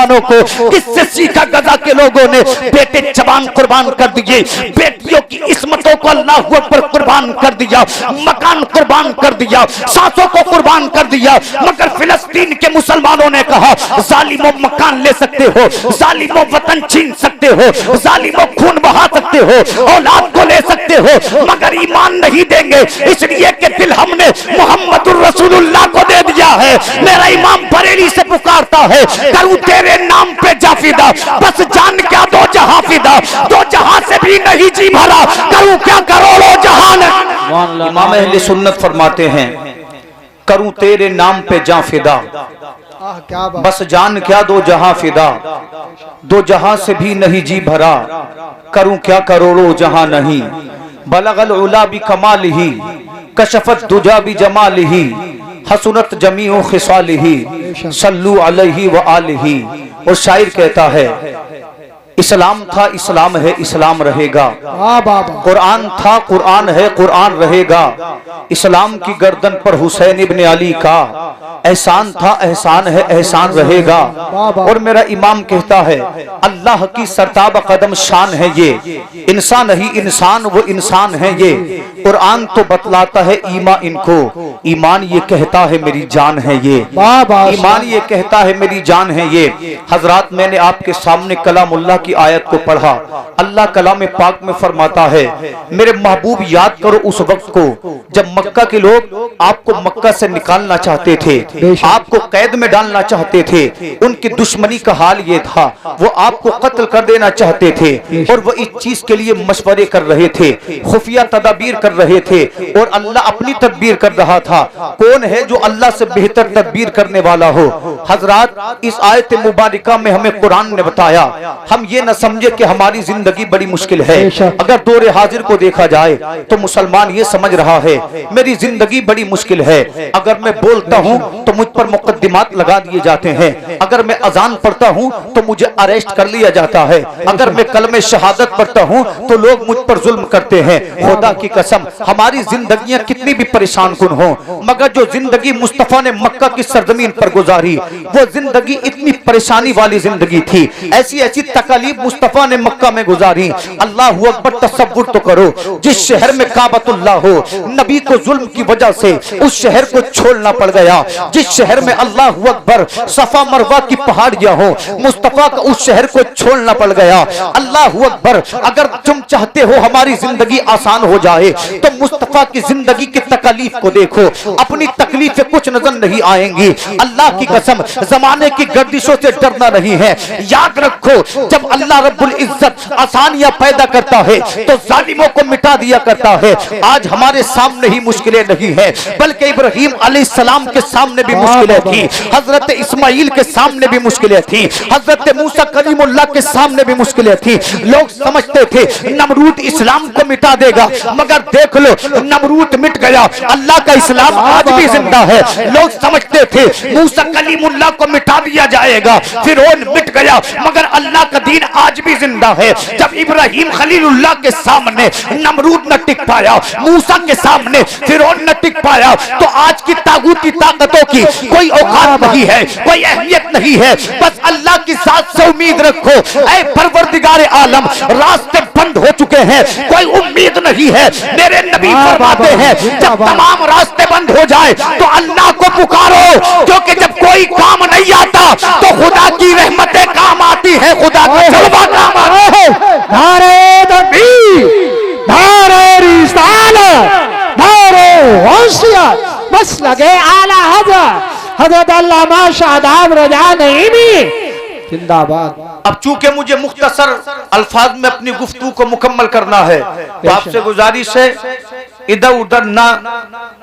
मुसलमानों को किससे सीखा गजा के लोगों ने? बेटे जवान कुर्बान कर दिए, बेटियों की इस्मतों को अल्लाह पर कुर्बान कर दिया, मकान कुर्बान कर दिया, सांसों को कुर्बान कर दिया। मगर फिलिस्तीन के मुसलमानों ने कहा जालिमों मकान ले सकते हो, जालिमों वतन छीन सकते हो, जालिमों खून बहा सकते हो, औलाद को ले सकते हो, मगर ईमान नहीं देंगे, इसलिए कि दिल हमने मोहम्मदुर रसूलुल्लाह को दे दिया है। मेरा इमाम बरेली से पुकारता है, करूं तेरे नाम पे जाफिदा, बस जान क्या दो जहां फिदा, दो जहां से भी नहीं जी भरा, करूं क्या करोड़ों जहान। इमाम अहले सुन्नत फरमाते हैं, करूं तेरे नाम पे जान फिदा, बस जान क्या दो जहां फिदा, दो जहां से भी नहीं जी भरा, करूं क्या करोड़ों जहां नहीं। बलगल उला भी कमाल ही, कशफत दुजा भी जमाल ही, हसनत जमीओ खिसाल ही, सल्लू अलैहि व आलिही। और शायर कहता है, इस्लाम था इस्लाम है इस्लाम रहेगा, कुरान था कुरान है कुरान रहेगा, इस्लाम की गर्दन पर हुसैन इब्न अली का एहसान था एहसान है एहसान रहेगा। और मेरा इमाम कहता है, अल्लाह की सरताब कदम शान है ये, इंसान नहीं इंसान वो इंसान है ये, कुरान तो बतलाता है ईमान इनको, ईमान ये कहता है मेरी जान है ये, ईमान ये कहता है मेरी जान है ये। हजरात, मैंने आपके सामने कलामुल्लाह की आयत को पढ़ा। अल्लाह कलाम पाक में फरमाता है, मेरे महबूब याद करो उस वक्त को जब मक्का के लोग आपको मक्का से निकालना चाहते थे, आपको कैद में डालना चाहते थे, उनकी दुश्मनी का हाल ये था, वो आपको कत्ल कर देना चाहते थे और वो इस चीज के लिए मशवरे कर रहे थे, खुफिया तदबीर कर रहे थे और अल्लाह अपनी तदबीर कर रहा था। कौन है जो अल्लाह से बेहतर तदबीर करने वाला हो? हजरात, इस आयत मुबारका में हमें कुरान ने बताया, हम ये न समझे कि हमारी जिंदगी बड़ी मुश्किल है। अगर दौरे हाजिर को देखा जाए तो मुसलमान ये समझ रहा है मेरी जिंदगी बड़ी मुश्किल है। अगर मैं बोलता हूँ तो मुझ पर मुकद्दमात लगा दिए जाते हैं, अगर मैं अजान पढ़ता हूँ तो मुझे अरेस्ट कर लिया जाता है, अगर मैं कलमे शहादत पढ़ता हूँ तो लोग मुझ पर जुल्म करते हैं। खुदा की कसम, हमारी जिंदगियां कितनी भी परेशान कुन हो, मगर जो जिंदगी मुस्तफा ने मक्का की सरजमीन पर गुजारी वो जिंदगी इतनी परेशानी वाली जिंदगी थी, ऐसी ऐसी तकलीफ मुस्तफा ने मक्का में गुजारी। अल्लाह अकबर, तसव्वुर तो करो, जिस शहर में काबतुल्लाह हो, नबी को जुल्म की वजह से उस शहर को छोड़ना पड़ गया। जिस शहर में अल्लाह अकबर सफा मरवा की पहाड़ियां हो, मुस्तफा को उस शहर को छोड़ना पड़ गया। अल्लाह अकबर, अगर तुम चाहते हो हमारी जिंदगी आसान हो जाए तो मुस्तफा की जिंदगी की तकलीफ को देखो, अपनी तकलीफें कुछ नजर नहीं आएंगी। अल्लाह की कसम, जमाने की गर्दिशों से डरना नहीं है। याद रखो, जब अल्लाह रब्बुल इज्जत आसानियां पैदा करता है तो जालिमों को मिटा दिया करता है। आज हमारे सामने ही मुश्किलें नहीं है, बल्कि इब्राहीम अलैहिस्सलाम के सामने भी मुश्किलें थी, हजरत इस्माइल के सामने भी मुश्किलें थी, हजरत मूसा कलीमुल्लाह के सामने भी मुश्किलें थी। लोग समझते थे नमरूद इस्लाम को मिटा देगा, मगर देख लो नमरूद मिट गया, अल्लाह का इस्लाम आज भी जिंदा है। लोग समझते थे मूसा कलीमुल्लाह को मिटा दिया जाएगा, फिरौन मिट गया, मगर अल्लाह का दीन आज भी जिंदा है। जब इब्राहीम खलीलुल्लाह के सामने नमरूद न टिक पाया, मूसा के सामने फिरौन न टिक पाया, तो आज की तागूती ताकतों की कोई औकात नहीं है, कोई अहमियत नहीं है। बस अल्लाह की जात से उम्मीद रखो। ऐ परवरदिगारे आलम, रास्ते बंद हो चुके हैं, कोई उम्मीद नहीं है। मेरे नबी फरमाते हैं, जब तमाम रास्ते बंद हो जाए तो अल्लाह को पुकारो, क्योंकि जब कोई काम नहीं आता तो खुदा की रहमतें काम आती है, खुदा का जलवा काम आता है। नारे तकबीर, नारे रिसालत, नारे होशियत, बस लगे आला हजरत अल्लामा शादाब रजा नईमी जिंदाबाद। अब चूंकि मुझे मुख्तसर अल्फाज में अपनी गुफ्तगू को मुकम्मल करना है, तो आपसे गुजारिश है इधर उधर ना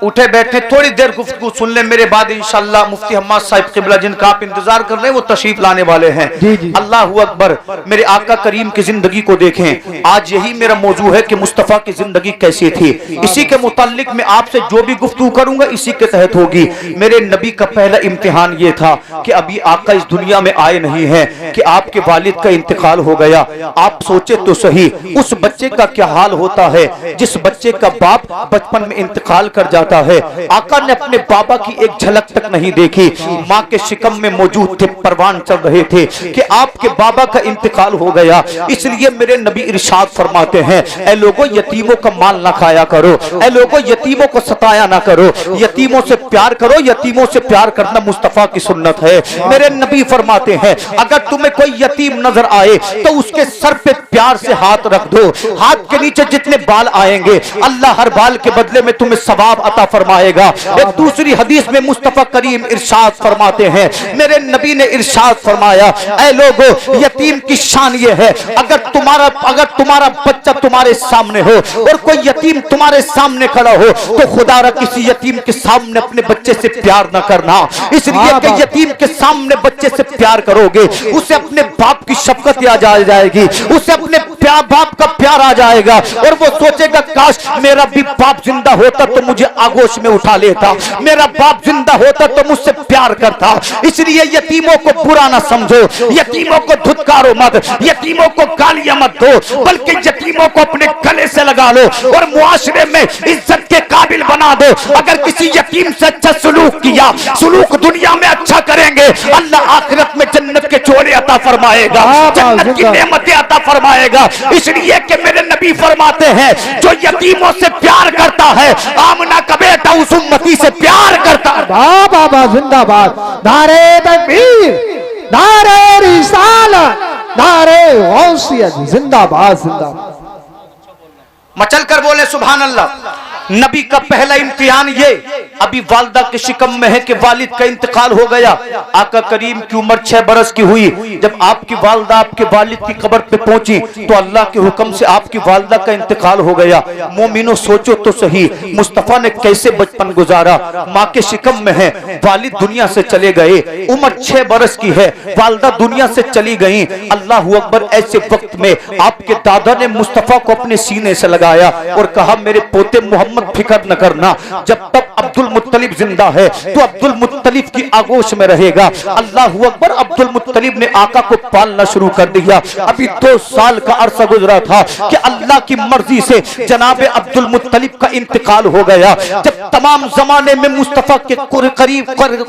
उठे बैठे, थोड़ी देर गुफ्तगू सुन ले। मेरे बाद इंशाअल्लाह मुफ्ती हम्माद साहिब किबला, जिनका आप इंतजार कर रहे हैं, वो तशरीफ लाने वाले हैं। अल्लाह अकबर, मेरे आका करीम की जिंदगी को देखें। आज यही मेरा मौजू है कि मुस्तफा की जिंदगी कैसी थी। इसी के मुताल्लिक मैं आपसे जो भी गुफ्तगू करूंगा इसी के तहत होगी। मेरे नबी का पहला इम्तिहान ये था कि अभी आका इस दुनिया में आए नहीं है, कि आपके वालिद का इंतकाल हो गया। आप सोचे तो सही, उस बच्चे का क्या हाल होता है जिस बच्चे का बाप बाप बचपन में इंतकाल कर जाता है, आका ने अपने बाबा की एक झलक तक नहीं देखी। माँ के शिकम में मौजूद थे, परवान चल रहे थे कि आपके बाबा का इंतकाल हो गया। इसलिए मेरे नबी इरशाद फरमाते हैं, ऐ लोगों यतीमों का माल ना खाया करो, ऐ लोगों यतीमों को सताया ना करो, यतीमों से प्यार करो। यतीमों से प्यार करना मुस्तफा की सुन्नत है। मेरे नबी फरमाते हैं, अगर तुम्हें कोई यतीम नजर आए तो उसके सर पे प्यार से हाथ रख दो। हाथ के नीचे जितने बाल आएंगे अल्लाह हर बाल के बदले में तुम्हें सवाब अता फरमाएगा। एक दूसरी हदीस में मुस्तफा करीम इरशाद फरमाते हैं, मेरे नबी ने इरशाद फरमाया, ऐ लोगों यतीम की शान ये है, अगर तुम्हारा बच्चा तुम्हारे सामने हो और कोई यतीम तुम्हारे सामने खड़ा हो तो खुदा र किसी यतीम के सामने अपने बच्चे से प्यार न करना। इसलिए कि यतीम के सामने बच्चे से प्यार करोगे उसे अपने बाप की शफकत याद आ जाएगी, उसे अपने बाप का प्यार आ जाएगा और वो सोचेगा काश मेरा भी बाप जिंदा होता तो मुझे आगोश में उठा लेता, मेरा बाप जिंदा होता तो मुझसे प्यार करता। इसलिए यतीमों को बुरा ना समझो, यतीमों को धुतकारो मत, यतीमों को गालियां मत दो, बल्कि यतीमों को अपने गले से लगा लो और मुआशरे में इज्जत के काबिल बना दो। अगर किसी यतीम से अच्छा सलूक किया, सलूक दुनिया में अच्छा करेंगे, अल्लाह आखिरत में जन्नत के चोले अता फरमाएगा, जन्नत की नेमतें अता फरमाएगा। इसलिए कि मेरे नबी फरमाते हैं, जो यतीमों से प्यार करता है आमना का बेटा उस उम्मती से प्यार करता है। बाबा जिंदाबाद, नारे तकबीर, नारे रिसालत, नारे गौसियत, जिंदाबाद जिंदाबाद। मचल कर बोले सुभान अल्लाह। नबी का पहला इम्तिहान ये अभी वालिदा के शिकम में है कि वालिद का इंतकाल हो गया। आका करीम की उम्र 6 बरस की हुई। जब आपकी वालिदा आपके वालिद की कब्र पे पहुंची तो अल्लाह के हुक्म से आपकी वालिदा का इंतकाल हो गया। मोमिनो सोचो तो सही, मुस्तफा ने कैसे बचपन गुजारा। माँ के शिकम में है, वालिद दुनिया से चले गए, उम्र 6 बरस की है, वालिदा दुनिया से चली गई। अल्लाह अकबर। ऐसे वक्त में आपके दादा ने मुस्तफा को अपने सीने से लगाया और कहा, मेरे पोते मोहम्मद फिक्र न करना, जब तक अब्दुल मुत्तलिब जिंदा है तो अब्दुल मुत्तलिब की आगोश में रहेगा। अल्लाह अकबर। अब्दुल मुत्तलिब ने आका को पालना शुरू कर दिया। अभी 2 साल का अरसा गुजरा था कि अल्लाह की मर्जी से जनाब अब्दुल मुत्तलिब का इंतकाल हो गया। जब तमाम जमाने में मुस्तफा के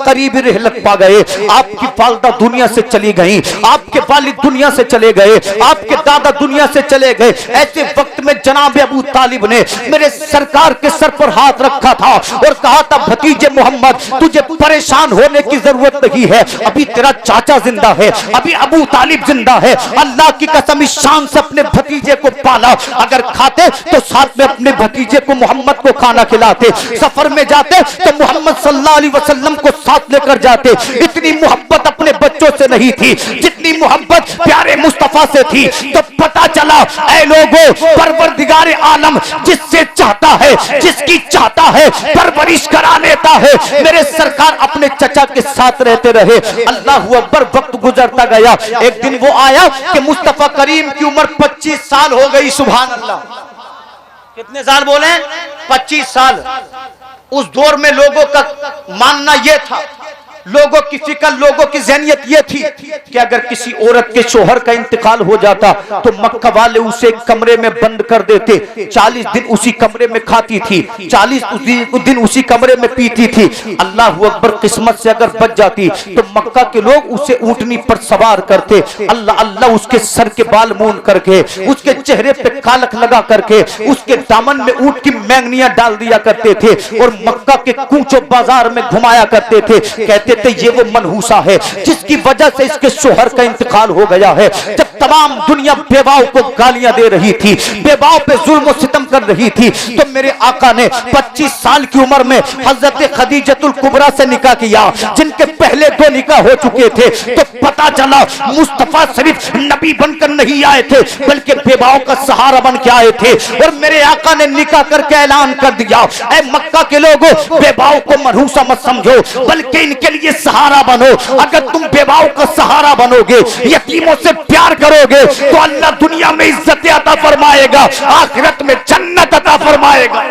करीब रहलत पा गए, आपकी वालिदा दुनिया से चली गई, आपके वालिद दुनिया से चले गए, आपके दादा दुनिया से चले गए। ऐसे वक्त में जनाब अबू तालिब ने मेरे सरकार के सर पर हाथ रखा था और कहा था, भतीजे मोहम्मद तुझे परेशान होने की जरूरत नहीं है, अभी तेरा चाचा जिंदा है, अभी अबू तालिब जिंदा है। अल्लाह की कसम इस शान से अपने भतीजे को पाला। अगर खाते तो साथ में अपने भतीजे को मोहम्मद को खाना खिलाते, सफर में जाते तो मोहम्मद सल्लल्लाहु अलैहि वसल्लम को साथ लेकर जाते। इतनी मोहब्बत अपने बच्चों से नहीं थी जितनी मोहब्बत प्यारे मुस्तफा से थी। तो पता चला, ऐ लोगों, परवरदिगार आलम जिससे चाहता है, जिसकी चाहता है, परवरिश करा लेता है। मेरे सरकार अपने चचा के साथ रहते रहे। अल्लाह अकबर। वक्त गुजरता गया। एक दिन वो आया कि मुस्तफा करीम की उम्र 25 साल हो गई। सुभान अल्लाह। कितने साल बोले? 25 साल। उस दौर में लोगों का मानना यह था, लोगों की फिक्र, लोगों की ज़हनियत ये थी कि अगर किसी औरत के शोहर का इंतकाल हो जाता तो मक्का वाले उसे एक कमरे में बंद कर देते। 40 दिन उसी कमरे में खाती थी, 40 दिन उसी कमरे में पीती थी। अल्लाह अकबर। किस्मत से अगर बच जाती तो मक्का के लोग उसे ऊंटनी पर सवार करते, अल्लाह अल्लाह उसके सर के बाल मूंद करके, उसके चेहरे पे कालक लगा करके, उसके दामन में ऊंट की मैंगनियां डाल दिया करते थे और मक्का के कूचो बाजार में घुमाया करते थे। कहते थे ये वो मनहूसा है जिसकी वजह से इसके शोहर का इंतकाल हो गया है। जब तमाम दुनिया बेवाओं को गालियां दे रही थी, बेवाओं पे जुल्म और सितम कर रही थी, तो मेरे आका ने 25 साल की उम्र में हजरत खदीजतुल कुबरा से निकाह किया, जिनके पहले 2 निकाह हो चुके थे। तो पता चला मुस्तफा सिर्फ नबी बनकर नहीं आए थे बल्कि बेवाओं का सहारा बन के आए थे। और मेरे आका ने निकाह करके ऐलान कर दिया, ऐ मक्का के लोगों, बेवाओं को मनहूसा मत समझो बल्कि इनके लिए सहारा बनो। अगर तुम बेवाओं का सहारा बनोगे, यतीमों से प्यार करोगे तो अल्लाह दुनिया में इज्जत अता फरमाएगा, आखिरत में जन्नत अता फरमाएगा।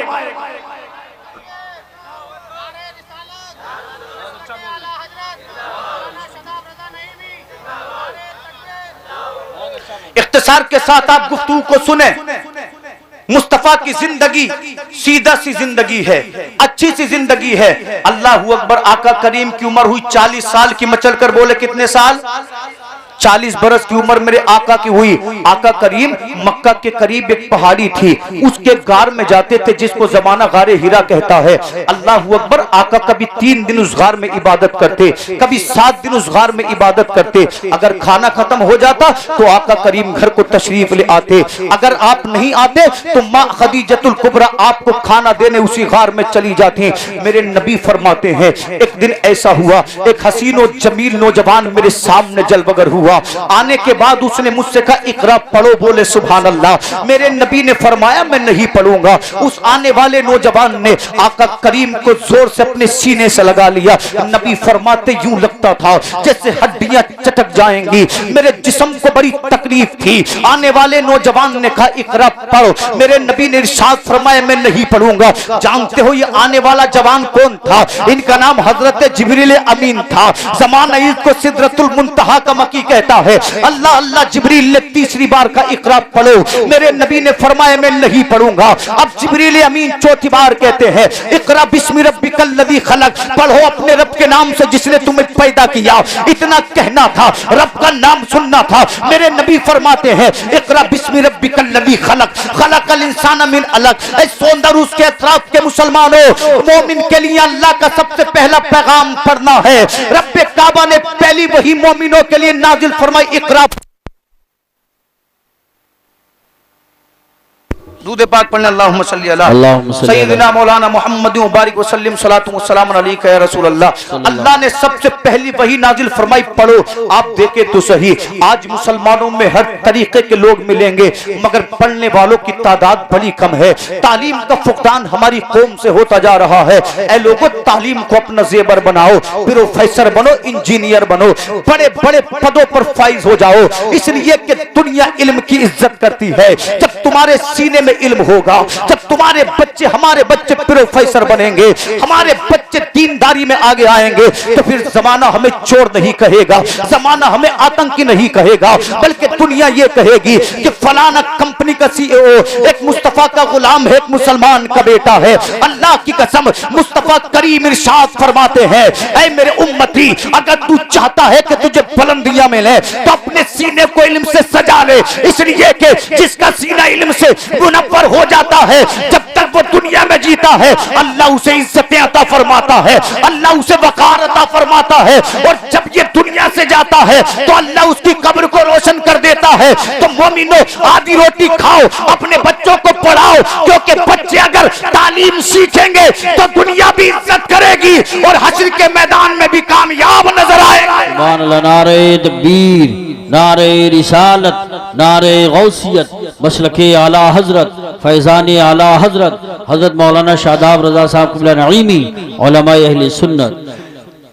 इख्तिसार के साथ आप गुफ्तगू को सुने। मुस्तफा की जिंदगी सीधा सी जिंदगी है, अच्छी सी जिंदगी है। अल्लाह अकबर। आका करीम की उम्र हुई 40 साल की। मचल कर बोले कितने साल? 40 बरस की उम्र मेरे आका की हुई। आका करीम मक्का के करीब एक पहाड़ी थी, उसके गार में जाते थे जिसको जमाना गारे हीरा कहता है। अल्लाह अकबर। आका कभी 3 दिन उस गार में इबादत करते, कभी 7 दिन उस गार में इबादत करते। अगर खाना खत्म हो जाता तो आका करीम घर को तशरीफ ले आते। अगर आप नहीं आते तो माँ खदीजतुल कुबरा आपको खाना देने उसी गार में चली जाती। मेरे नबी फरमाते हैं एक दिन ऐसा हुआ, एक हसीन और जमील नौजवान मेरे सामने जलवगर हुआ। आने के बाद उसने मुझसे कहा इकरा पढ़ो। बोले सुभान अल्लाह। मेरे नबी ने फरमाया मैं नहीं पढ़ूंगा। उस आने वाले नौजवान ने आका करीम को जोर से अपने सीने से लगा लिया। नबी फरमाते यूं लगता था जैसे हड्डियां चटक जाएंगी। मेरे जिस्म को बड़ी तकलीफ थी। आने वाले नौजवान ने कहा इकरा पढ़ो। मेरे नबी ने इरशाद फरमाया मैं नहीं पढ़ूंगा। जानते हो ये आने वाला जवान कौन था? इनका नाम हजरत जिब्रील अमीन था। ज़माना ईद को सिदरतुल मुंतहा का मकी कहता है। अल्लाह अल्लाह जिब्रील ने तीसरी बार का इकरा पढ़ो। मेरे नबी ने फरमाया मैं नहीं पढ़ूंगा। अब जिब्रील अमीन चौथी बार कहते हैं इकरा बिस्मि रब्बिकल लज़ी खलक। पढ़ो अपने रब के नाम से जिसने तुम्हें पैदा किया। इतना कहना था, रब का नाम सुनना था। मेरे नबी फरमाते हैं इकरा बिस्मि रब्बिकल लज़ी खलक खलकल इंसान मिन अलक। ऐ सौंदर उसके अतराफ के मुसलमानों, मोमिन के लिए अल्लाह का सबसे पहला पैगाम पढ़ना है। रब्बे काबा ने पहली वही मोमिनों के लिए नाजिल फरमाई इकरा। दूध पाक पढ़ने अल्लाहुम्मा सल्ली अला सय्यिदिना मौलाना मुहम्मद मुबारक वसल्लम सलातु वस्सलाम अलैका या रसूल अल्लाह। अल्लाह ने सबसे पहली वही नाजिल फरमाई पढ़ो। आप देखे तो सही आज मुसलमानों में हर तरीके के लोग मिलेंगे मगर पढ़ने वालों की तादाद बड़ी कम है। तालीम का फुकदान हमारी कौम से होता जा रहा है। ऐ लोगों तालीम को अपना जेबर बनाओ, प्रोफेसर बनो, इंजीनियर बनो, बड़े बड़े पदों पर फाइज हो जाओ। इसलिए कि दुनिया इल्म की इज्जत करती है। जब तुम्हारे सीने में इल्म होगा, जब तुम्हारे बच्चे हमारे बच्चे प्रोफेसर बनेंगे, हमारे बच्चे दीनदारी में आगे आएंगे तो फिर जमाना हमें चोर नहीं कहेगा, जमाना हमें आतंकी नहीं कहेगा, बल्कि दुनिया ये कहेगी कि फलाना कंपनी का सीईओ एक मुस्तफा का गुलाम है, एक मुसलमान का बेटा है। अल्लाह की कसम मुस्तफा करीम इरशाद फरमाते हैं ऐ मेरे उम्मती अगर तू चाहता है कि तुझे बुलंदियां मिले तो अपने सीने को इल्म से सजा ले। इसलिए कि जिसका सीना इल्म से मुनव्वर हो जाता है जब तक वो दुनिया में जीता है अल्लाह उसे इज्जतें अता फरमाता है, अल्लाह उसे वकार अता फरमाता है। और जब ये दुनिया से जाता है तो अल्लाह उसकी कब्र को रोशन कर देता है। तो मोमिनो आधी रोटी खाओ, अपने बच्चों को पढ़ाओ, क्योंकि बच्चे अगर तालीम सीखेंगे तो दुनिया भी इज्जत करेगी और हश्र के मैदान में भी कामयाब नजर आएगा। नारे तकबीर, नारे रिसालत, नारे गौसियत, मसलके आला हजरत, फैजान आला हजरत, हजरत मौलाना शादाब रजा साहब क़िबला नईमी, उलमाए अहले सुन्नत।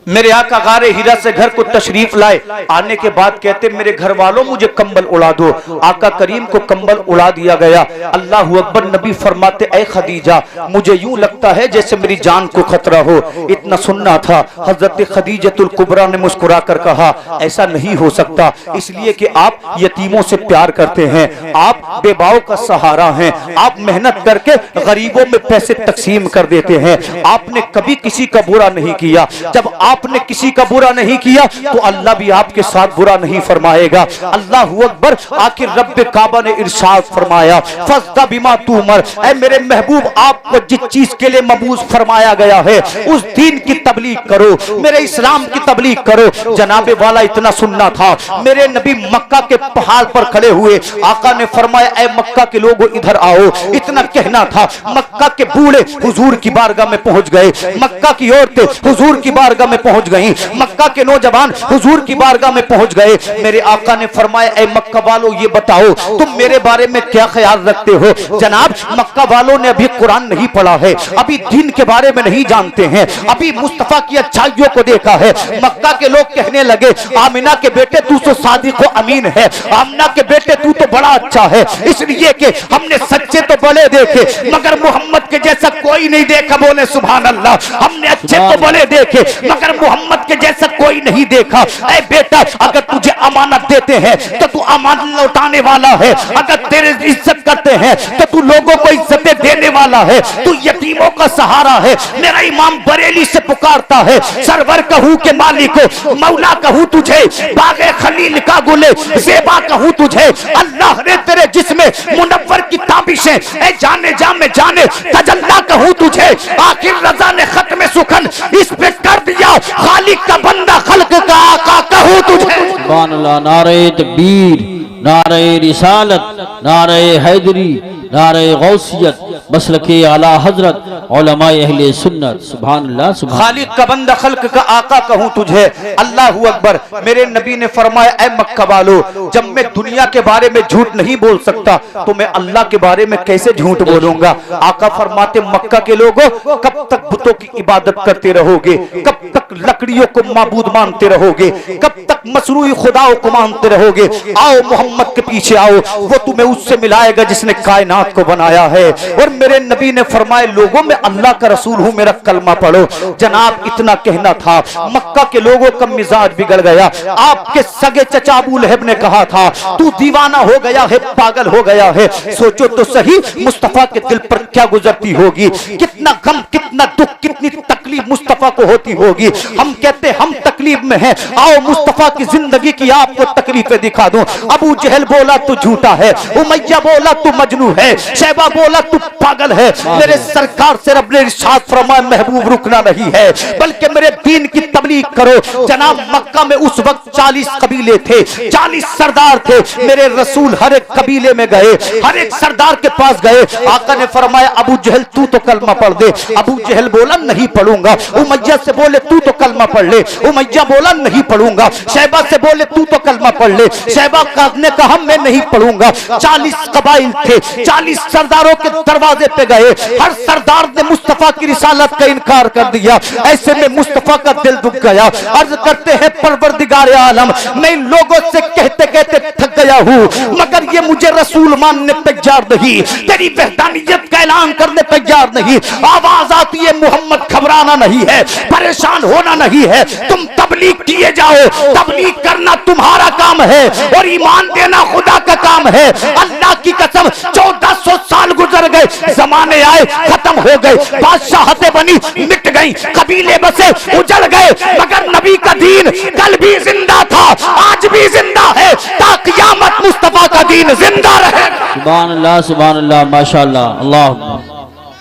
मेरे आका गारे हीरा से घर को तशरीफ लाए। आने के बाद कहते मेरे घर वालों मुझे कंबल उड़ा दो। आका करीम को कंबल उड़ा दिया गया। अल्लाह अकबर। नबी फरमाते ऐ खदीजा मुझे यूं लगता है जैसे मेरी जान को खतरा हो। इतना सुनना था। हजरत खदीजतुल कुबरा ने मुस्कुरा कर कहा ऐसा नहीं हो सकता, इसलिए कि आप यतीमों से प्यार करते हैं, आप बेबाओं का सहारा हैं, आप मेहनत करके गरीबों में पैसे तकसीम कर देते हैं। आपने कभी किसी का बुरा नहीं किया। जब आपने किसी का बुरा नहीं किया तो अल्लाह भी आपके साथ बुरा नहीं फरमाएगा। अल्लाह अकबर। आखिर रब्बे काबा ने इरशाद फरमाया फस्दा बिमा तुमर। ऐ मेरे महबूब आपको जिस चीज के लिए मबूस फरमाया गया है उस दीन की तबलीग करो, मेरे इस्लाम की तबलीग करो। जनाबे वाला इतना सुनना था। मेरे नबी मक्का के पहाड़ पर खड़े हुए। आका ने फरमाया ऐ मक्का के लोगों इधर आओ। इतना कहना था। मक्का के बूढ़े हुजूर की बारगाह में पहुंच गए, मक्का की औरतें हुजूर की बारगाह में पहुंच गई, मक्का के नौजवान हुजूर की बारगाह में पहुंच गए। मेरे आका ने फरमाया ऐ मक्का वालों ये बताओ तुम मेरे बारे में क्या ख्याल रखते हो। जनाब मक्का वालों ने अभी कुरान नहीं पढ़ा है, अभी दीन के बारे में नहीं जानते हैं, अभी मुस्तफा की अच्छाइयों को देखा है। मक्का के लोग कहने लगे आमिना के बेटे तू तो सादिक व अमीन है, आमिना के बेटे तू तो बड़ा अच्छा है, इसलिए कि हमने सच्चे तो बड़े देखे मगर मोहम्मद के जैसा कोई नहीं देखा। बोले सुभान अल्लाह। हमने अच्छे तो बड़े देखे मगर मोहम्मद के जैसा कोई नहीं देखा। ऐ बेटा अगर तुझे अमानत देते हैं तो तू अमानत लौटाने वाला है, अगर तेरे इज्जत करते हैं तो तू लोगों को इज्जतें देने वाला है, तू यतीमों का सहारा है। मेरा इमाम बरेली से पुकारता है, सरवर कहूं के मालिक को, मौला कहूं तुझे, बागे खलील का गुले ज़ेबा कहूं तुझे। अल्लाह ने तेरे जिस्म मुनव्वर की ताबिशें ए जाने जा में जाने तजल्ला कहूं तुझे। आखिर रजा ने खत्म सुखन इस पे कर दिया, खालिक का बंदा खल्क का आका कहूं तुझे। सुभान अल्लाह। नारे तकबीर, नारे रिसालत, नारे हैदरी, नारे गौसियत, मसलके आला हजरत, उलमाए अहले सुन्नत। सुभान अल्लाह, सुभान खालिक का बंदा खल्क का आका कहूं तुझे। अल्लाहू अकबर। मेरे नबी ने फरमाया, ऐ मक्का वालो, जब मैं दुनिया के बारे में झूठ नहीं बोल सकता तो मैं अल्लाह के बारे में कैसे झूठ बोलूंगा। आका फरमाते, मक्का के लोगों, कब तक बुतों की इबादत करते रहोगे, कब तक लकड़ियों को माबूद मानते रहोगे, कब तक मसरूई खुदाओं को मानते रहोगे। आओ मोहम्मद के पीछे आओ, वो तुम्हें उससे मिलाएगा जिसने कायनात को बनाया है। और मेरे नबी ने फरमाए, लोगों में अल्लाह का रसूल हूं, मेरा कलमा पढ़ो। जनाब इतना कहना था, मक्का के लोगों का मिजाज बिगड़ गया। आपके सगे चचा अबू लहब ने कहा था, तू दीवाना हो गया है, पागल हो गया है। सोचो तो सही, मुस्तफा के दिल पर क्या गुजरती होगी, कितना गम, कितना दुख, कितनी तकलीफ मुस्तफा को होती होगी। हम कहते हम तकलीफ में हैं, आओ मुस्तफा की जिंदगी की आपको तकलीफें दिखा दूं। अबू जहल बोला तू झूठा है, उमैया बोला तू मजनू है, शैबा बोला तू पागल है। मेरे सरकार से रब ने इरशाद फरमाया, महबूब रुकना नहीं है, बल्कि मेरे दीन की तबलीग करो। जनाब मक्का में उस वक्त 40 कबीले थे, 40 सरदार थे। मेरे रसूल हर एक कबीले में गए, हर एक सरदार के पास गए। आका ने फरमाया, अबू जहल तू तो कलमा पढ़ दे। अबू जहल बोला नहीं पढ़ूंगा। उमैया से बोले तू तो कलमा पढ़ ले। उमैया बोला नहीं पढ़ूंगा। शैबा से बोले तू तो कलमा पढ़ ले। शैबा ने कहा मैं नहीं पढ़ूंगा। 40 कबाइल थे, 40 सरदारों के दरवाजे पे गए। हर सरदार ने मुस्तफा की रिसालत का इनकार कर दिया। ऐसे में मुस्तफा का दिल दुख गया। अर्ज करते हैं, परवरदिगार आलम, मैं इन लोगों से कहते कहते थक गया हूँ, मगर ये मुझे रसूल मानने तैयार नहीं, तेरी वहदानियत का ऐलान करने तैयार नहीं। आवाज आती है, मोहम्मद घबराना नहीं है, परेशान होना नहीं है, तुम तबलीग किए जाओ। तबलीग करना तुम्हारा काम है और ईमान देना खुदा का काम है। अल्लाह की कसम 1400 साल गुजर गए, जमाने आए खत्म हो गए, बादशाहतें बनी मिट गई, कबीले बसे उजड़ गए, मगर नबी का दीन कल भी जिंदा था, आज भी जिंदा है, ता क़यामत मुस्तफा का दीन जिंदा रहे। सुभान अल्लाह, सुभान अल्लाह, माशाअल्लाह, अल्लाह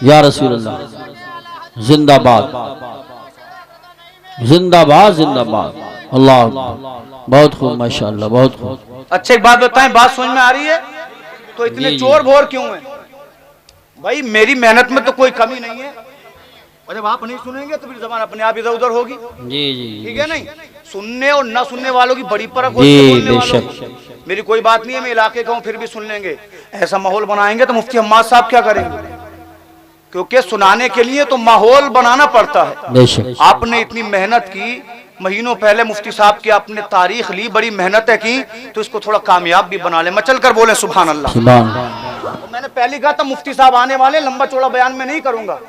या रसूल अल्लाह। जिंदाबाद, जिंदाबाद, जिंदाबाद। अल्लाह बहुत खूब, माशाअल्लाह, बहुत खूब। अच्छा एक बात बताएं, बात समझ में आ रही है? तो इतने चोर भोर क्यों है भाई? मेरी मेहनत में तो कोई कमी नहीं है, और जब आप नहीं सुनेंगे तो फिर जबान अपने आप इधर उधर होगी। जी जी, ठीक है नहीं? सुनने और ना सुनने वालों की बड़ी फर्क होती है। बोलने वालों बेशक। की। मेरी कोई बात नहीं है, मैं इलाके का हूं फिर भी सुन लेंगे। ऐसा माहौल बनाएंगे तो मुफ्ती हम्माद साहब क्या करेंगे? क्योंकि सुनाने के लिए तो माहौल बनाना पड़ता है। बेशक। आपने इतनी मेहनत की, महीनों पहले मुफ्ती साहब की आपने तारीख ली, बड़ी मेहनतें की, तो इसको थोड़ा कामयाब भी बना ले। मचल कर बोले सुभान अल्लाह। सुभान। तो मैंने पहले कहा था मुफ्ती साहब आने वाले, लंबा चौड़ा बयान में नहीं करूंगा,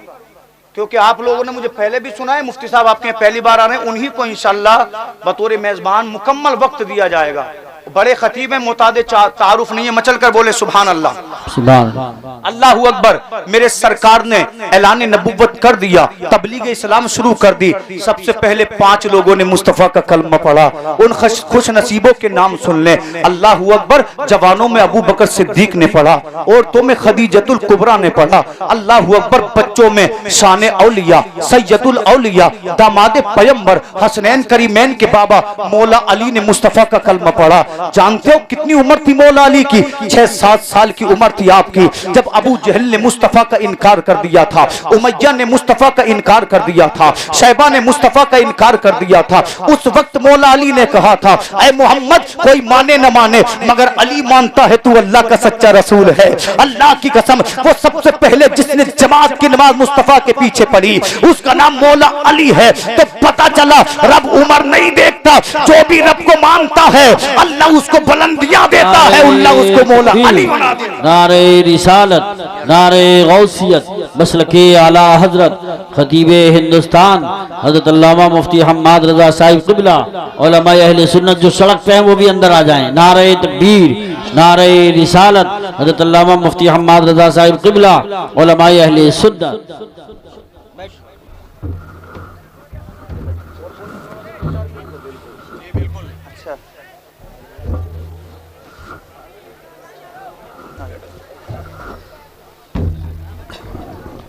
क्योंकि आप लोगों ने मुझे पहले भी सुना है। मुफ्ती साहब आपके पहली बार आ रहे हैं, उन्हीं को इंशाअल्लाह बतौर मेजबान मुकम्मल वक्त दिया जाएगा। बड़े खतीब हैं, मुतादे तारुफ नहीं है। मचल कर बोले सुभान अल्लाह। सुभान। अल्लाहू अकबर। मेरे सरकार ने ऐलान नबुव्वत कर दिया, तबलीग इस्लाम शुरू कर दी। सबसे पहले 5 लोगों ने मुस्तफा का कलमा पढ़ा। उन खुश नसीबों के नाम सुन ले। अल्लाहू अकबर। जवानों में अबू बकर सिद्दीक ने पढ़ा, औरतों में खदीजतुल कुबरा ने पढ़ा। अल्लाहू अकबर। बच्चों में शान औलिया, सैयदुल औलिया, दामाद पैगंबर, हसनैन करीमैन के बाबा मौला अली ने मुस्तफा का कलमा पढ़ा। जानते हो कितनी उम्र थी मौला अली की? 6-7 साल की उम्र थी आपकी जब अबू जहल ने मुस्तफा का इनकार कर दिया था, उमैया ने मुस्तफा का इनकार कर दिया था, शैबा ने मुस्तफा का इनकार कर दिया था। उस वक्त मौला अली ने कहा था, ऐ मोहम्मद, कोई माने न माने मगर अली मानता है तू अल्लाह का सच्चा रसूल है। अल्लाह की कसम, वो सबसे पहले जिसने जमात की नमाज मुस्तफा के पीछे पढ़ी उसका नाम मौला अली है। तो पता चला रब उम्र नहीं देखता, जो भी रब को मानता है अल्लाह अल्लाह उसको बुलंदियां देता है, अल्लाह उसको मौला अली बना देता है। नारे रिसालत, नारे गौसियत, मसलके आला हजरत, खतीब हिंदुस्तान हजरत अल्लामा मुफ्ती हम्माद रजा साहिब क़िबला, उलमा अहले सुन्नत जो सड़क पे हैं वो भी अंदर आ जाएं। नारे तकबीर, नारे रिसालत, हजरत अल्लामा मुफ्ती हम्माद रजा साहिब क़िबला, उलमा अहले सुन्नत।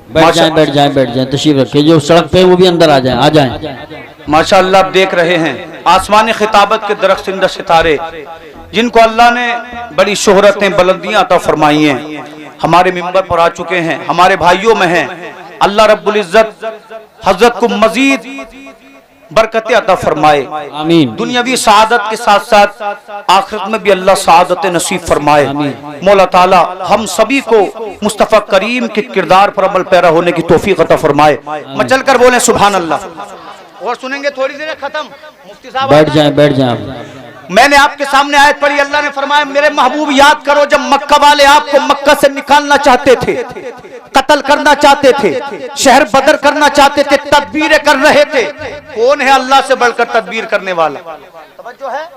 बैठ जाएं, बैठ जाएं, बैठ जाएं, तशरीफ रखिए। जो सड़क पे है वो भी अंदर आ जाएं, आ जाएं। माशाअल्लाह आप देख रहे हैं आसमानी खिताबत के दरख्त सितारे, जिनको अल्लाह ने बड़ी शोहरतें बुलंदियां अता फरमाई हैं, हमारे मिंबर पर आ चुके हैं, हमारे भाइयों में हैं। अल्लाह रब्बुल इज्जत हजरत को मजीद बरकतें अता फरमाए, आमीन। दुनियावी सआदत के साथ साथ आखिरत में भी अल्लाह सआदत नसीब फरमाए। मौला ताला हम सभी को मुस्तफ़ा करीम के किरदार पर अमल पैरा होने की तौफीक अता फरमाए। मचल कर बोले सुभान अल्लाह। और सुनेंगे थोड़ी देर खत्म, मुफ्ती साहब बैठ जाएं, बैठ जाएं। मैंने आपके सामने आयत पढ़ी, अल्लाह ने फरमाया मेरे महबूब याद करो जब मक्का वाले आपको मक्का से निकालना चाहते थे, कत्ल करना चाहते थे, शहर बदर करना चाहते थे, तदबीरें कर रहे थे। कौन है अल्लाह से बढ़कर तदबीर करने वाला? तवज्जो है।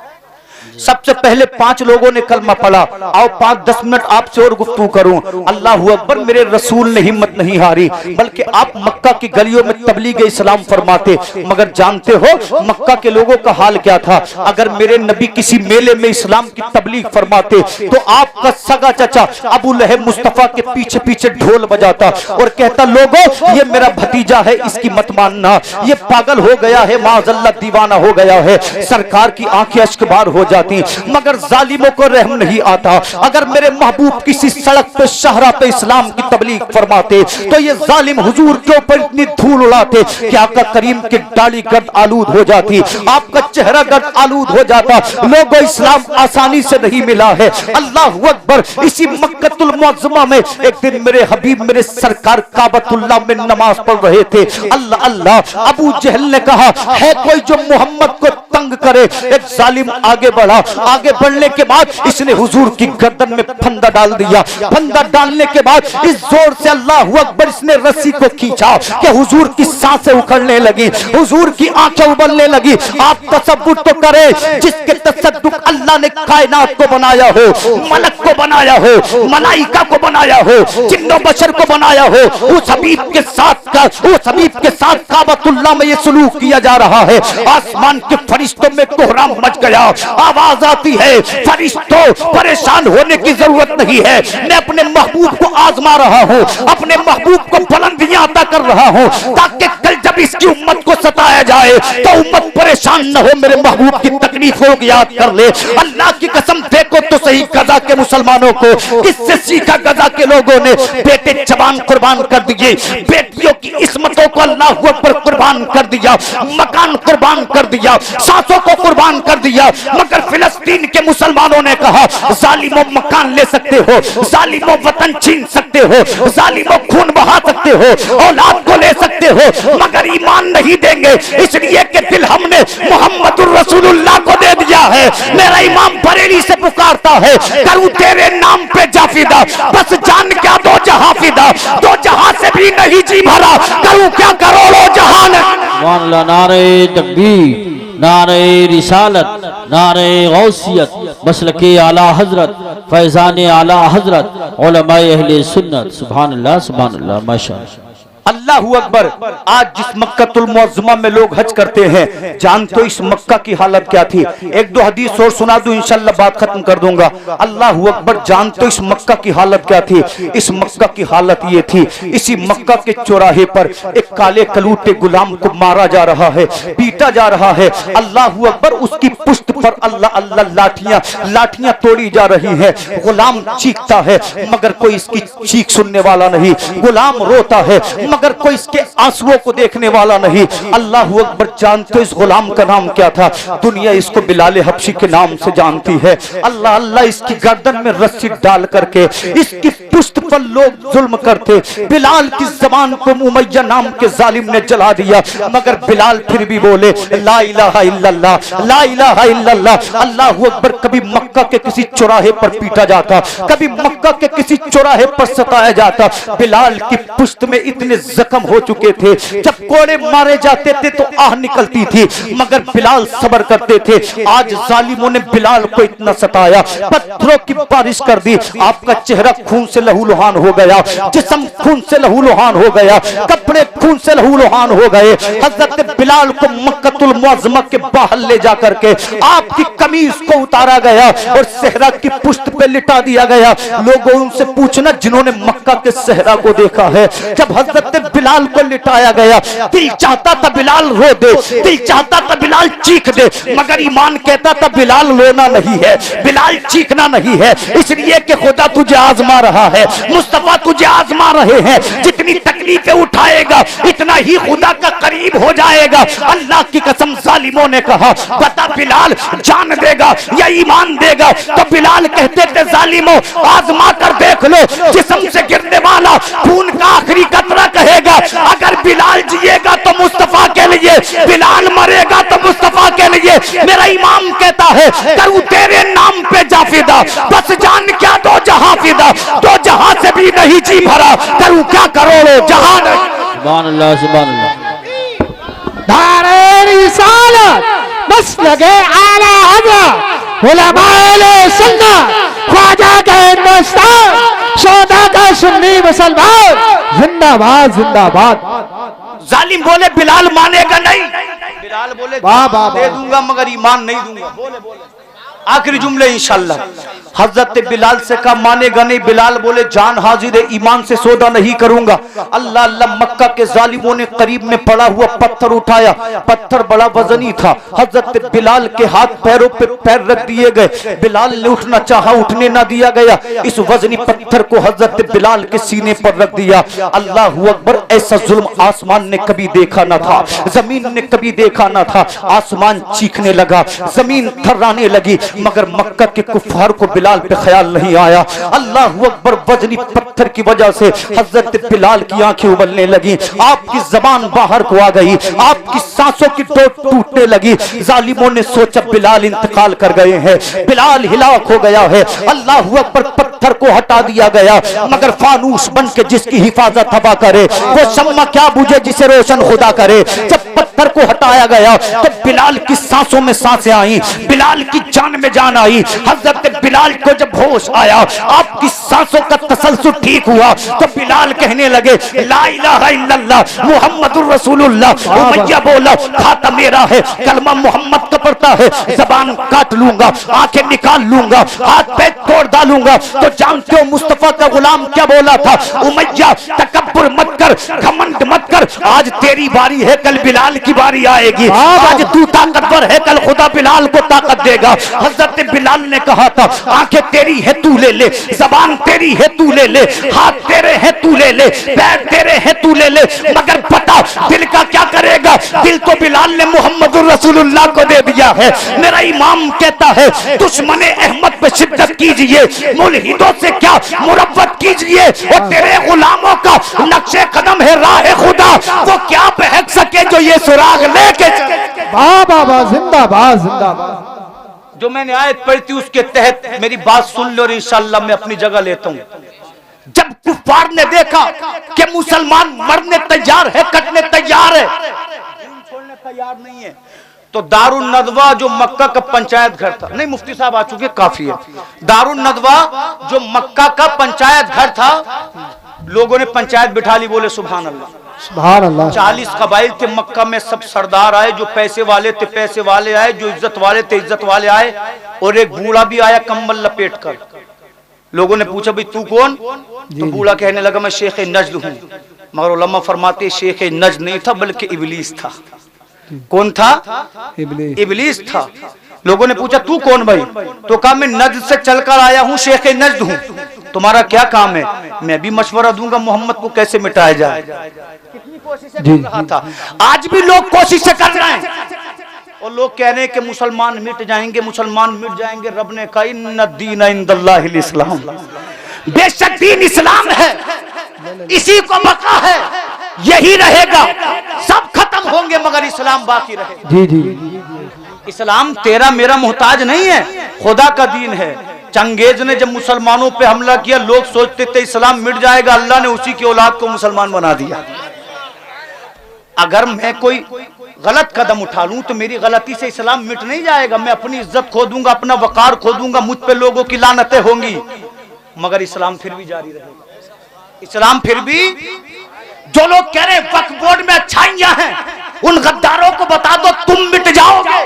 सबसे पहले 5 लोगों ने कलमा पढ़ा। आओ 5-10 मिनट आपसे और गुफ्तगू करूं। अल्लाह अकबर, मेरे रसूल ने हिम्मत नहीं हारी, बल्कि आप मक्का की गलियों में तबलीग इस्लाम फरमाते। मगर जानते हो मक्का के लोगों का हाल क्या था? अगर मेरे नबी किसी मेले में इस्लाम की तबलीग फरमाते तो आपका सगा चचा अबू लहब मुस्तफा के पीछे पीछे ढोल बजाता और कहता लोगों ये मेरा भतीजा है, इसकी मत मानना, ये पागल हो गया है, माज़अल्लाह दीवाना हो गया है। सरकार की आंखें अश्कबार हो जाती, मगर जालिमों को रहम नहीं आता। अगर मेरे महबूब किसी सड़क पे शहरा पे इस्लाम की तबलीग फरमाते तो ये जालिम हुजूर के ऊपर इतनी धूल उड़ाते कि आका करीम की दाढ़ी गर्द आलूद हो जाती, आपका चेहरा गर्द आलूद हो जाता। लोगों इस्लाम आसानी से नहीं मिला है। अल्लाह अकबर। इसी मक्कतुल मुअज़्ज़मा में एक दिन मेरे हबीब मेरे सरकार काबतुल्लाह में नमाज पढ़ रहे थे। अल्लाह अल्लाह, अबू जहल ने कहा है कोई जो मोहम्मद को तंग करे। एक जालिम आगे बढ़ा, आगे बढ़ने के बाद इसने हुजूर की गर्दन में फंदा डाल दिया। फंदा डालने के बाद इस जोर से अल्लाह अकबर इसने रस्सी को खींचा कि हुजूर की सांसें उखड़ने लगी, हुजूर की आंखें उबलने लगी। आप तसव्वुर तो करें, जिसके तसद्दुक अल्लाह ने कायनात को बनाया हो, मलक को बनाया हो, मलाइका को बनाया हो, जिन्नो बशर को बनाया हो, उस हबीब के साथ काबतुल्लाह में ये सलूक किया जा रहा है। आसमान के फरिश्तों में कोहराम मच गया, आवाज आती है फरिश्तों परेशान होने की जरूरत नहीं है, मैं अपने महबूब को आजमा रहा हूँ, अपने महबूब को बुलंदियां अता कर रहा हूँ, ताकि कल जब इसकी उम्मत को सताया जाए तो उम्मत परेशान न हो, मेरे महबूब की तकलीफों को याद कर ले। अल्लाह की कसम देखो तो सही गजा के मुसलमानों को किससे सीखा? गजा के लोगों ने बेटे जवान कुर्बान कर दिए, बेटियों की इस्मतों को अल्लाह अकबर कुर्बान कर दिया, मकान कुर्बान कर दिया, सांसों को कुर्बान कर दिया। मगर फिलिस्तीन के मुसलमानों ने कहा जालिमों मकान ले सकते हो, जालिमों वतन छीन सकते हो, जालिमों खून बहा सकते हो, औलाद को ले सकते हो, मगर ईमान नहीं देंगे, इसलिए कि दिल हमने मोहम्मदुर रसूलुल्लाह को दे दिया है। मेरा इमाम बरेली से पुकारता है करूं तेरे नाम पे जाफिदा, बस जान क्या दो जहां फिदा, दो जहां से भी नहीं जी भरा, करूं क्या करोड़ों जहान। नारे तकबीर, नारे रिसालत, नारे गौसियत, मसलके आला हजरत, फैजान आला हजरत, उलमा अहले सुन्नत। सुभान अल्लाह, सुभान अल्लाह, माशाअल्लाह। अल्लाह हुअकबर। आज जिस मक्कतुल मुअज़्ज़मा में लोग हज करते हैं, जानते हो इस मक्का की हालत क्या थी? 1-2 हदीस और सुना दूं, इंशाअल्लाह बात खत्म कर दूंगा। अल्लाह हुअकबर। जानते हो इस मक्का की हालत क्या थी? इस मक्का की हालत ये थी, इसी मक्का के चौराहे पर एक काले कलूटे गुलाम को मारा जा रहा है, पीटा जा रहा है। अल्लाह हुअकबर। उसकी पुश्त पर अल्लाह अल्लाह लाठियां तोड़ी जा रही है। गुलाम चीखता है मगर कोई इसकी चीख सुनने वाला नहीं, गुलाम रोता है मगर कोई इसके आंसुओं को देखने वाला नहीं। अल्लाह अकबर। जानते हो इस गुलाम का नाम क्या था? दुनिया इसको बिलाल हबशी के नाम से जानती है। अल्लाह अल्लाह, इसकी गर्दन में रस्सी डाल करके इसकी पुश्त पर लोग जुल्म करते। बिलाल की जबान को उमैया नाम के जालिम ने जला दिया, मगर बिलाल फिर भी बोले ला इलाहा इल्लल्लाह, ला इलाहा इल्लल्लाह। अल्लाह अकबर। कभी मक्का के किसी चौराहे पर पीटा जाता, कभी मक्का के किसी चौराहे पर सताया जाता। बिलाल की पुश्त में इतने जख्म हो चुके थे, जब कोड़े मारे जाते थे तो आह निकलती थी, मगर बिलाल सब्र करते थे। आज जालिमों ने बिलाल को इतना सताया, पत्थरों की बारिश कर दी। आपका चेहरा खून से लहूलुहान हो गया, जिस्म खून से लहूलुहान हो गया, कपड़े खून से लहूलुहान हो गए। हजरत बिलाल को मक्कतुल मुअज़्ज़मा के बाहर ले जा करके आपकी कमीज को उतारा गया और सहरा की पुश्त पे लिटा दिया गया। लोगों उनसे पूछना जिन्होंने मक्का के सहरा को देखा है, जब हजरत बिलाल को लिटाया गया, दिल चाहता था बिलाल रो दे, दिल चाहता था बिलाल चीख दे, मगर ईमान कहता था बिलाल रोना नहीं है, बिलाल चीखना नहीं है। इसलिए कि खुदा तुझे आजमा रहा है, मुस्तफा तुझे आजमा रहे हैं। जितनी तकलीफें उठाएगा इतना ही खुदा का करीब हो जाएगा। अल्लाह की कसम, जालिमों ने कहा बता बिलाल जान देगा या ईमान देगा? तो बिलाल कहते थे जालिमों आजमा कर देख लो, जिस्म से गिरने वाला खून का आखिरी कतरा कहेगा अगर बिलाल जिएगा तो मुस्तफा के लिए, बिलाल मरेगा तो मुस्तफा के लिए। मेरा इमाम कहता है करूं तेरे नाम पे जाफिदा, बस जान क्या दो जहां फिदा, दो जहां से भी नहीं जी भरा, करूं क्या करोड़ों जहां नहीं। सुभान अल्लाह, सुभान अल्लाह। नारे रिसालत बस लगे आला हज़रत उलमाए सुन्नत, ख्वाजा के हिंदुस्तान, सौदा का सुन्नी मुसलमान, जिंदाबाद जिंदाबाद। जालिम बोले बिलाल मानेगा नहीं, बिलाल बोले वाह वाह दे दूंगा मगर ईमान नहीं दूंगा। बोले बोले आखिरी जुमले इंशाल्लाह। हजरत बिलाल से कहा मानेगा नहीं, बिलाल बोले जान हाजिर है, ईमान से सौदा नहीं करूंगा। अल्लाह अल्लाह। मक्का के जालिमों ने करीब में पड़ा हुआ पत्थर उठाया, पत्थर बड़ा वजनी था। हजरत बिलाल के हाथ पैरों पे पैर रख दिए गए, बिलाल ने उठना चाहा, उठने ना दिया गया। इस वजनी पत्थर को हजरत बिलाल के सीने पर रख दिया। अल्लाह अकबर। ऐसा जुल्म आसमान ने कभी देखा ना था, जमीन ने कभी देखा ना था। आसमान चीखने लगा, जमीन थर्राने लगी, मगर मक्का के कुफार को बिलाल पे ख्याल नहीं आया। अल्लाह अकबर। वजनी पत्थर की वजह से हजरत बिलाल की आंखें उबलने लगी, आपकी जबान बाहर को आ गई, आपकी सांसों की डोर टूटने लगी। जालिमों ने सोचा बिलाल इंतकाल कर गए हैं, बिलाल हिलाक हो गया है। अल्लाह अकबर। पत्थर को हटा दिया गया, मगर फानूस बन के जिसकी हिफाजत हवा करे वो शम्मा क्या बुझे जिसे रोशन खुदा करे। जब पत्थर को हटाया गया तो बिलाल की सांसों में सांसें आई, बिलाल की जान में जान आई। हजरत बिलाल को जब होश आया, आपकी सांसों का तसलसल ठीक हुआ, तो बिलाल कहने लगे ला इलाहा इल्लल्लाह मुहम्मदुर रसूलुल्लाह। उमैया बोला खाता मेरा है, कलमा मोहम्मद का पढ़ता है, जबान काट लूंगा, आंखें निकाल लूंगा, हाथ पैर तोड़ डालूंगा। तो जानते हो मुस्तफा का गुलाम क्या बोला था? उमैया तकब्बुर मत कर, घमंड मत कर, आज तेरी बारी है, कल बिलाल की बारी आएगी। आज तू ताकतवर है, कल खुदा बिलाल को ताकत देगा। हजरत बिलाल ने कहा था आंखें तेरी है तू ले ले, जबान तेरी है तू ले ले, हाथ तेरे है तू ले ले, पैर तेरे है तू ले ले, मगर पता दिल का क्या करेगा? दिल तो बिलाल ने मुहम्मदुर रसूलुल्लाह को दे दिया है। मेरा इमाम कहता है दुश्मने अहमद पे शिद्दत कीजिए, मुल्हिदों से क्या मुरब्बत कीजिए, और तेरे गुलामों का नक्शे कदम है राह खुदा, वो क्या बहक सके जो ये सुराग लेके। वाह वाह वाह, जिंदाबाद जिंदाबाद। जो मैंने आयत पढ़ी थी उसके तहत मेरी बात सुन लो और इंशाअल्लाह मैं अपनी जगह लेता हूं। जब कुफार ने देखा कि मुसलमान मरने तैयार है, कटने तैयार है, छोड़ने तैयार नहीं है, तो दारुन नदवा जो मक्का का पंचायत घर था, नहीं मुफ्ती साहब आ चुके काफी है, दारुन नदवा जो मक्का का पंचायत घर था, लोगों ने पंचायत बिठा ली। बोले सुभान अल्लाह, सुभान अल्लाह। 40 कबाइल थे मक्का में, सब सरदार आए, जो पैसे वाले थे पैसे वाले आए, जो इज्जत वाले थे इज्जत वाले आए, और एक बूढ़ा भी आया कंबल लपेट कर। लोगों ने पूछा भाई तू कौन? तो बूढ़ा कहने लगा मैं शेख नज्द हूँ, मगर उलमा फरमाते शेख नज्द नहीं था बल्कि इबलीस था। कौन था? इबलीस था। लोगों ने पूछा तू कौन भाई? तो कहा मैं नज्द से चलकर आया हूँ, शेख नज्द हूँ। तुम्हारा क्या काम है? मैं भी मशवरा दूंगा मोहम्मद को कैसे मिटाया जाए। कितनी कोशिशें कर रहा था, आज भी लोग कोशिशें कर रहे हैं और लोग कह रहे हैं कि मुसलमान मिट जाएंगे, मुसलमान मिट जाएंगे। रब ने कहा इन्ना दीन इंदल्लाहिल इस्लाम, बेशक दीन इस्लाम है, इसी को बका है, यही रहेगा। सब खत्म होंगे मगर इस्लाम बाकी रहेगा। जी जी इस्लाम तेरा मेरा मोहताज नहीं है, खुदा का दीन है। चंगेज ने जब मुसलमानों पे हमला किया, लोग सोचते थे इस्लाम मिट जाएगा, अल्लाह ने उसी की औलाद को मुसलमान बना दिया। अगर मैं कोई गलत कदम उठा लूं तो मेरी गलती से इस्लाम मिट नहीं जाएगा। मैं अपनी इज्जत खो दूंगा, अपना वकार खो दूंगा, मुझ पे लोगों की लानतें होंगी, मगर इस्लाम फिर भी जारी रहेगा। इस्लाम फिर भी, जो लोग कह रहे हैं वक्फ बोर्ड में अच्छाइयां हैं, उन गद्दारों को बता दो तुम मिट जाओगे,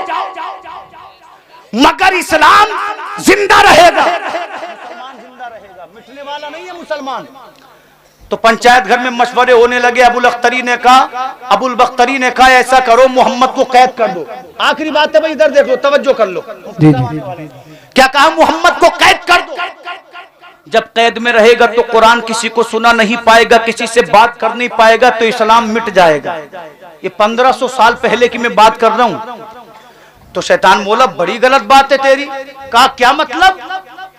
मगर इस्लाम जिंदा रहेगा। मुसलमान जिंदा रहेगा, मिटने वाला नहीं है मुसलमान। तो पंचायत घर में मशवरे होने लगे। अबुल बख्तरी ने कहा ऐसा करो, मोहम्मद को कैद कर दो। आखिरी बात है भाई, इधर देखो, तवज्जो कर लो। जी जी क्या कहा? मोहम्मद को कैद कर दो। जब कैद में रहेगा तो कुरान किसी को सुना नहीं पाएगा, किसी से बात कर नहीं पाएगा, तो इस्लाम मिट जाएगा। ये 1500 साल पहले की मैं बात कर रहा हूं। तो शैतान बोला बड़ी गलत बात है तेरी। कहा क्या मतलब?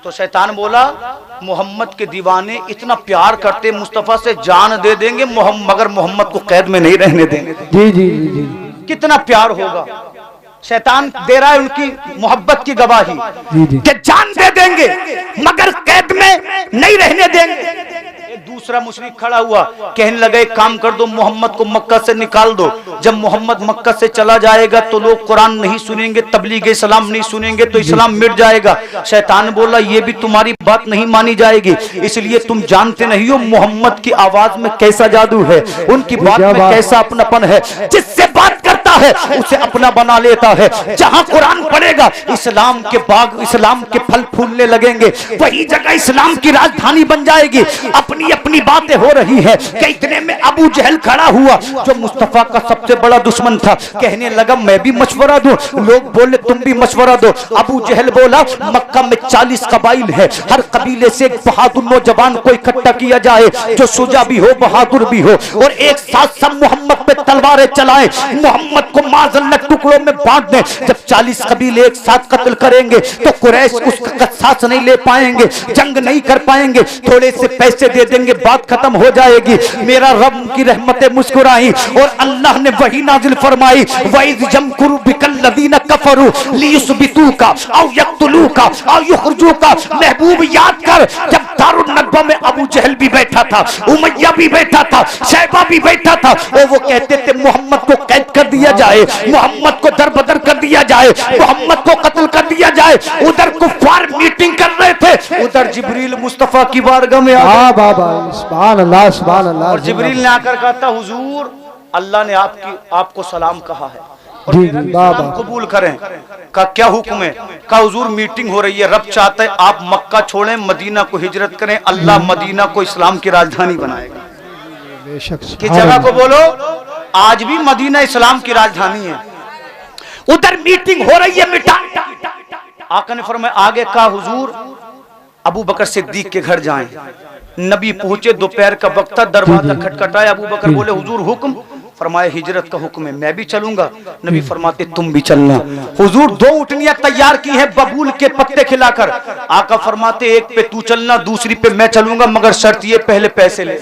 तो शैतान बोला मोहम्मद के दीवाने इतना प्यार करते, मुस्तफा से जान दे देंगे मगर मोहम्मद को कैद में नहीं रहने देंगे। जी जी जी कितना प्यार होगा। शैतान दे रहा है उनकी मोहब्बत की गवाही कि जान दे देंगे मगर कैद में नहीं रहने देंगे। एक दूसरा मुशरिक खड़ा हुआ, कहने लगा एक काम कर दो, मोहम्मद को मक्का से निकाल दो। जब मोहम्मद मक्का से चला जाएगा तो लोग कुरान नहीं सुनेंगे, तबलीग इस्लाम नहीं सुनेंगे, तो इस्लाम मिट जाएगा। शैतान बोला ये भी तुम्हारी बात नहीं मानी जाएगी, इसलिए तुम जानते नहीं हो मोहम्मद की आवाज में कैसा जादू है, उनकी बात में कैसा अपनापन है। जिससे बात करता है उसे अपना बना लेता है। जहां कुरान पढ़ेगा इस्लाम के बाग, इस्लाम के फल फूलने लगेंगे, वही जगह इस्लाम की राजधानी बन जाएगी। अपनी अपनी बातें हो रही है कि इतने में अबू जहल खड़ा हुआ, जो मुस्तफा का सबसे बड़ा दुश्मन था। कहने लगा मैं भी मशवरा दूं। लोग बोले तुम भी मशवरा दो। अबू जहल बोला मक्का में 40 कबाइल है, हर कबीले से एक बहादुर नौजवान को इकट्ठा किया जाए, जो सुजा भी हो, बहादुर भी हो, और एक साथ सब मोहम्मद पे तलवारें चलाएं, मोहम्मद को माज़ल्लत टुकड़ों में बांट दें। जब 40 कबीले एक साथ कत्ल करेंगे तो कुरैश उसका साथ नहीं ले पाएंगे, जंग नहीं कर पाएंगे, थोड़े से पैसे दे देंगे, बात खत्म हो जाएगी। मेरा रब की रहमतें मुस्कुराई और अल्लाह ने वही नाजिल फरमाई, वइज़ यमकुरु बिकल्लज़ीना कफरू लियुस्बितूका औ यक़्तुलूका औ युख़रिजूका। महबूब याद कर, जब दारुल नदवा में अबू जहल भी बैठा था, उमैया भी बैठा था, शैबा भी बैठा था, और वो कहते थे मोहम्मद को कैद कर दिया जाए, मोहम्मद को दरबदर कर दिया जाए, मोहम्मद को कत्ल कर दिया जाए। उधर कुफ्फार मीटिंग कर रहे थे, उधर जिब्रील मुस्तफा की बारगाह में आ गए। सुभान अल्लाह सुभान अल्लाह। और जिब्रील ने आकर कहा था हुजूर अल्लाह ने आपको सलाम कहा है और जी, मेरा भी सलाम कबूल करें। का क्या हुक्म है? का हुजूर मीटिंग हो रही है, रब चाहता है आप मक्का छोड़ें, मदीना को हिजरत करें, अल्लाह मदीना को इस्लाम की राजधानी बनाएगा। किस जगह को बोलो? आज भी मदीना इस्लाम की राजधानी है। उधर मीटिंग हो रही है, मिटा। आका ने फरमाया आगे का हुजूर अबू बकर सिद्दीक के घर जाएं। नबी पहुंचे, दोपहर का वक्त था, दरवाजा खटखटाया। अबू बकर बोले हुजूर हुक्म। फरमाया हिजरत का हुक्म है, मैं भी चलूंगा। नबी फरमाते तुम भी चलना। हुजूर 2 ऊँटनियां तैयार की हैं बबूल के पत्ते खिलाकर। आका फरमाते एक पे तू चलना, दूसरी पे मैं चलूंगा, मगर शर्त ये पहले पैसे ले।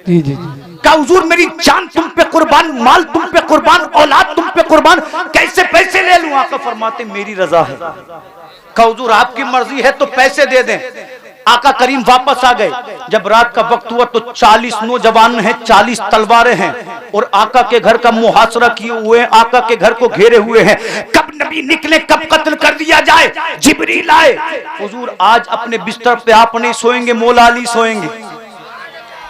जी जी का हुजूर मेरी जान तुम पे कुर्बान, माल तुम पे कुर्बान, औलाद तुम पे कुर्बान, कैसे पैसे ले लूं? आका फरमाते मेरी रजा है। का हुजूर आपकी मर्जी है तो पैसे दे दें। आका करीम वापस आ गए। जब रात का वक्त हुआ तो 40 नौजवान हैं, 40 तलवारें हैं, और आका के घर का मुहासरा किए हुए हैं, आका के घर को घेरे हुए हैं। कब नबी निकले, कब कत्ल कर दिया जाए। जिब्रील आए, हुजूर आज अपने बिस्तर पे आप नहीं सोएंगे, मौला अली सोएंगे।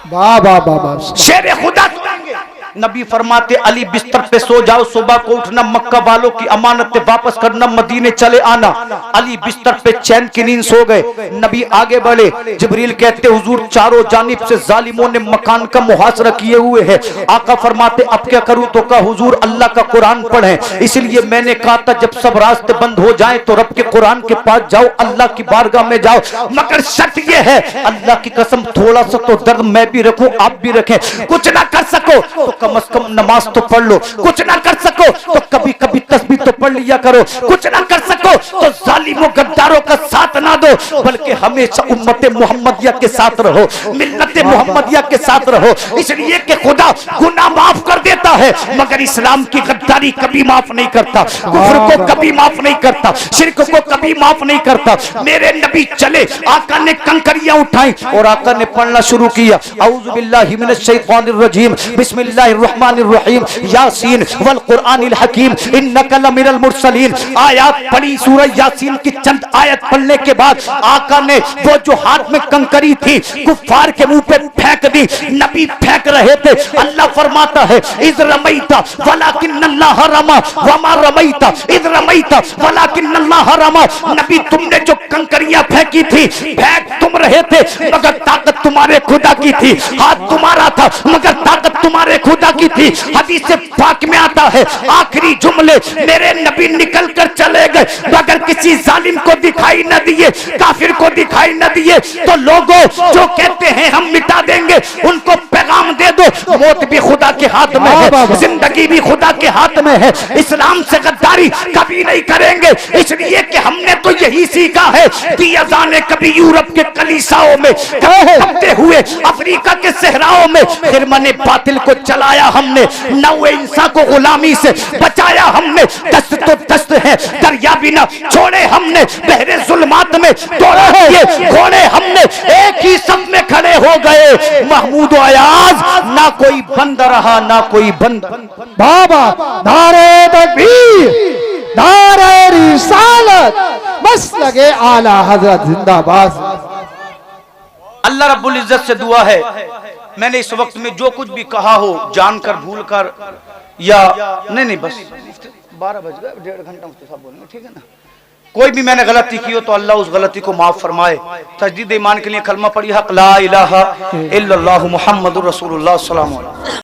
वाह वाह वाह वाह। शेर खुदा सोएंगे। नबी फरमाते अली बिस्तर पे सो जाओ, सुबह को उठना, मक्का वालों की अमानतें वापस करना, मदीने चले आना। अली बिस्तर पे चैन की नींद सो गए। नबी आगे बढ़े, जिब्रील कहते हुजूर चारों जानिब से जालिमों ने मकान का मुहासरा किए हुए है। आका फरमाते अब क्या करूं? तो कहा हुजूर अल्लाह का कुरान पढ़ें। इसलिए मैंने कहा था जब सब रास्ते बंद हो जाएं तो रब के कुरान के पास जाओ, अल्लाह की बारगाह में जाओ। मगर शर्त यह है, अल्लाह की कसम थोड़ा सा तो दर्द मैं भी रखूं, आप भी रखें। कुछ ना कर सको तो कम से कम नमाज तो पढ़ लो, कुछ ना कर सको तो कभी कभी तस्बीह तो पढ़ लिया करो, कुछ ना कर सको तो जालिमों गद्दारों का साथ ना दो, बल्कि हमेशा उम्मत मुहम्मदिया के साथ रहो, मिल्लत मुहम्मदिया के साथ रहो। इसलिए कि खुदा गुनाह माफ कर देता है मगर इस्लाम की गद्दारी कभी माफ नहीं करता, कुफ्र को कभी माफ नहीं करता, शिर्क को कभी माफ नहीं करता। मेरे नबी चले, आका ने कंकरियां उठाई और आका ने पढ़ना शुरू किया, औज़ु बिल्लाहि मिनश शैतानिर रजीम, बिस्मिल्लाहिर रहमानिर रहीम, यासीन वल कुरआनिल हकीम, इन्नका लमिनल मुरसलीन। आयत पढ़ी, सूरह यासीन की चंद आयत पढ़ने के बाद आका ने वो जो हाथ में कंकरी थी कुफार के मुंह पे फेंक दी। नबी फेंक रहे थे, अल्लाह फरमाता है is रमैता वलाकिन्नल्लाह Rama Verma रमैता is रमैता वलाकिन्नल्लाह Rama. नबी तुमने जो कंकरियां फेंकी थी, फेंक तुम रहे थे मगर ताकत तुम्हारे खुदा की थी, हाथ तुम्हारा था मगर ताकत तुम्हारे खुदा की थी। हदीस पाक में आता है आखिरी जुमले मेरे नबी निकल कर चले गए मगर किसी जालिम को दिखाई न दिए, काफिर को दिखाई न दिए। तो लोगों जो कहते हैं हम मिटा देंगे, उनको पैगाम दे दो, मौत भी खुदा के हाथ में है, जिंदगी भी खुदा के हाथ में है। इस्लाम से गद्दारी कभी नहीं करेंगे, इसलिए कि हमने तो यही सीखा है। दिया ने कभी यूरोप के कलीसाओं में, कभी हुए अफ्रीका के सहराओं में फिर मने बातिल को चलाया हमने, नौ इंसान को गुलामी से बचाया हमने। दस्त तो दस्त है, दरिया भी ना छोड़े हमने, बहरे जुल्मात में तोड़ा दिए घोड़े हमने, एक ही सब में खड़े हो गए। महमूद अयाज ना कोई बंद रहा ना कोई बंद। बाबा नारे तकबीर, नारे रिसालत, बस लगे आला हजरत जिंदाबाद। अल्लाह रब्बुल इज्जत से दुआ है मैंने इस वक्त में जो कुछ भी कहा हो जानकर भूल कर या नहीं बस 12 बज गए, 1.5 घंटा मुस्तफा बोलेंगे, ठीक है ना। कोई भी मैंने गलती की हो तो अल्लाह उस गलती को माफ फरमाए। तजदीद ईमान के लिए कलमा पढ़ी, हक ला इलाहा इल्लल्लाहु मुहम्मदुर रसूलुल्लाह सल्लल्लाहु अलैहि वसल्लम।